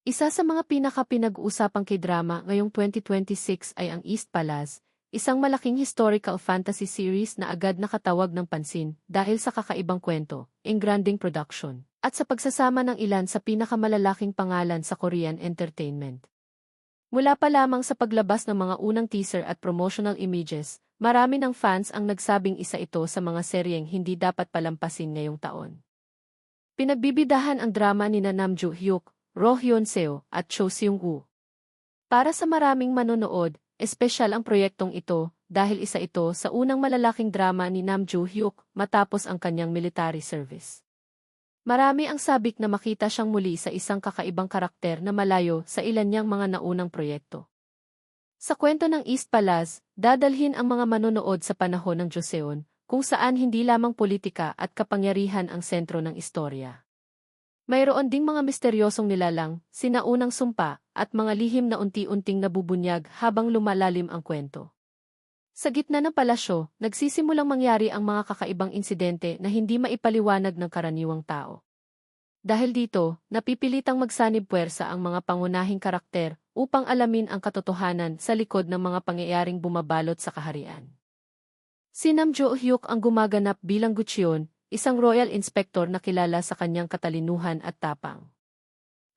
Isa sa mga pinaka-pinag-uusapang K-drama ngayong 2026 ay ang East Palace, isang malaking historical fantasy series na agad nakatawag ng pansin dahil sa kakaibang kwento, engranding production, at sa pagsasama ng ilan sa pinakamalalaking pangalan sa Korean entertainment. Mula pa lamang sa paglabas ng mga unang teaser at promotional images, marami ng fans ang nagsabing isa ito sa mga seryeng hindi dapat palampasin ngayong taon. Pinagbibidahan ang drama ni Nam Joo-hyuk, Roh Hyun-seo at Cho Seung-woo. Para sa maraming manonood, espesyal ang proyektong ito dahil isa ito sa unang malalaking drama ni Nam Joo-hyuk matapos ang kanyang military service. Marami ang sabik na makita siyang muli sa isang kakaibang karakter na malayo sa ilan niyang mga naunang proyekto. Sa kwento ng East Palace, dadalhin ang mga manonood sa panahon ng Joseon, kung saan hindi lamang politika at kapangyarihan ang sentro ng istorya. Mayroon ding mga misteryosong nilalang, sinaunang sumpa, at mga lihim na unti-unting nabubunyag habang lumalalim ang kwento. Sa gitna ng palasyo, nagsisimulang mangyari ang mga kakaibang insidente na hindi maipaliwanag ng karaniwang tao. Dahil dito, napipilitang magsanib puwersa ang mga pangunahing karakter upang alamin ang katotohanan sa likod ng mga pangyayaring bumabalot sa kaharian. Si Nam Joo-hyuk ang gumaganap bilang Gucheon, isang royal inspector na kilala sa kanyang katalinuhan at tapang.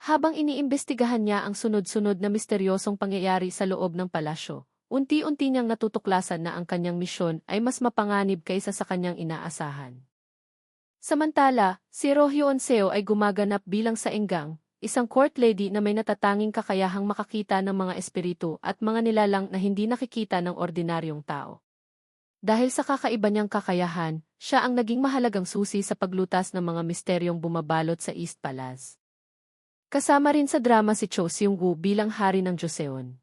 Habang iniimbestigahan niya ang sunod-sunod na misteryosong pangyayari sa loob ng palasyo, unti-unti niyang natutuklasan na ang kanyang misyon ay mas mapanganib kaysa sa kanyang inaasahan. Samantala, si Roh Hyun-seo ay gumaganap bilang saenggang, isang court lady na may natatanging kakayahang makakita ng mga espiritu at mga nilalang na hindi nakikita ng ordinaryong tao. Dahil sa kakaiba niyang kakayahan, siya ang naging mahalagang susi sa paglutas ng mga misteryong bumabalot sa East Palace. Kasama rin sa drama si Cho Seung-woo bilang hari ng Joseon.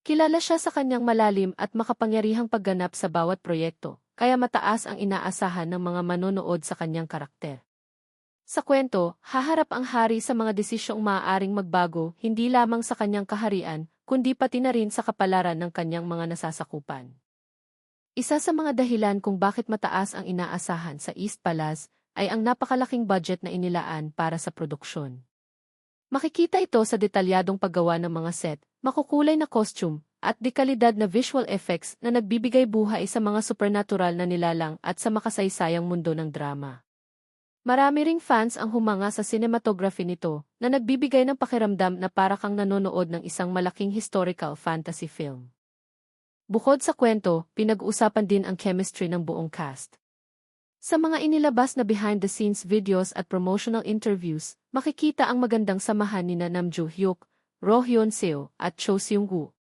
Kilala siya sa kanyang malalim at makapangyarihang pagganap sa bawat proyekto, kaya mataas ang inaasahan ng mga manonood sa kanyang karakter. Sa kwento, haharap ang hari sa mga desisyong maaaring magbago hindi lamang sa kanyang kaharian, kundi pati na rin sa kapalaran ng kanyang mga nasasakupan. Isa sa mga dahilan kung bakit mataas ang inaasahan sa East Palace ay ang napakalaking budget na inilaan para sa produksyon. Makikita ito sa detalyadong paggawa ng mga set, makukulay na costume, at dekalidad na visual effects na nagbibigay buhay sa mga supernatural na nilalang at sa makasaysayang mundo ng drama. Marami ring fans ang humanga sa cinematography nito na nagbibigay ng pakiramdam na para kang nanonood ng isang malaking historical fantasy film. Bukod sa kwento, pinag-uusapan din ang chemistry ng buong cast. Sa mga inilabas na behind-the-scenes videos at promotional interviews, makikita ang magandang samahan ni Nam Joo-hyuk, Roh Hyun-seo, at Cho Seung-woo.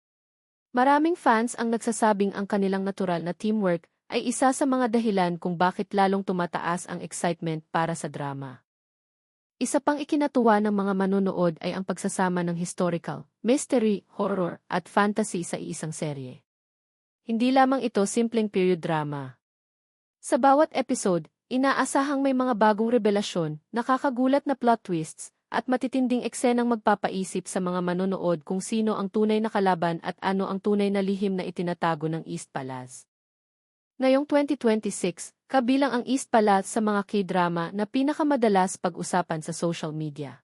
Maraming fans ang nagsasabing ang kanilang natural na teamwork ay isa sa mga dahilan kung bakit lalong tumataas ang excitement para sa drama. Isa pang ikinatuwa ng mga manonood ay ang pagsasama ng historical, mystery, horror, at fantasy sa iisang serye. Hindi lamang ito simpleng period drama. Sa bawat episode, inaasahang may mga bagong revelasyon, nakakagulat na plot twists, at matitinding eksenang magpapaisip sa mga manonood kung sino ang tunay na kalaban at ano ang tunay na lihim na itinatago ng East Palace. Ngayong 2026, kabilang ang East Palace sa mga K-drama na pinakamadalas pag-usapan sa social media.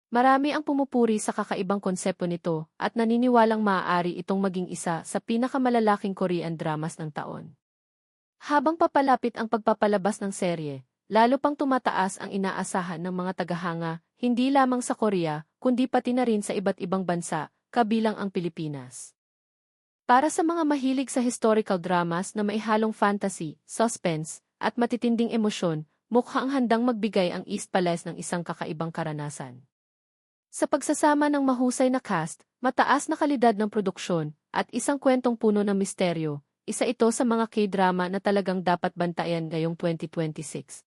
Marami ang pumupuri sa kakaibang konsepto nito at naniniwalang maaari itong maging isa sa pinakamalalaking Korean dramas ng taon. Habang papalapit ang pagpapalabas ng serye, lalo pang tumataas ang inaasahan ng mga tagahanga, hindi lamang sa Korea, kundi pati na rin sa iba't ibang bansa, kabilang ang Pilipinas. Para sa mga mahilig sa historical dramas na may halong fantasy, suspense, at matitinding emosyon, mukhang handang magbigay ang East Palace ng isang kakaibang karanasan. Sa pagsasama ng mahusay na cast, mataas na kalidad ng produksyon, at isang kwentong puno ng misteryo, isa ito sa mga K-drama na talagang dapat bantayan ngayong 2026.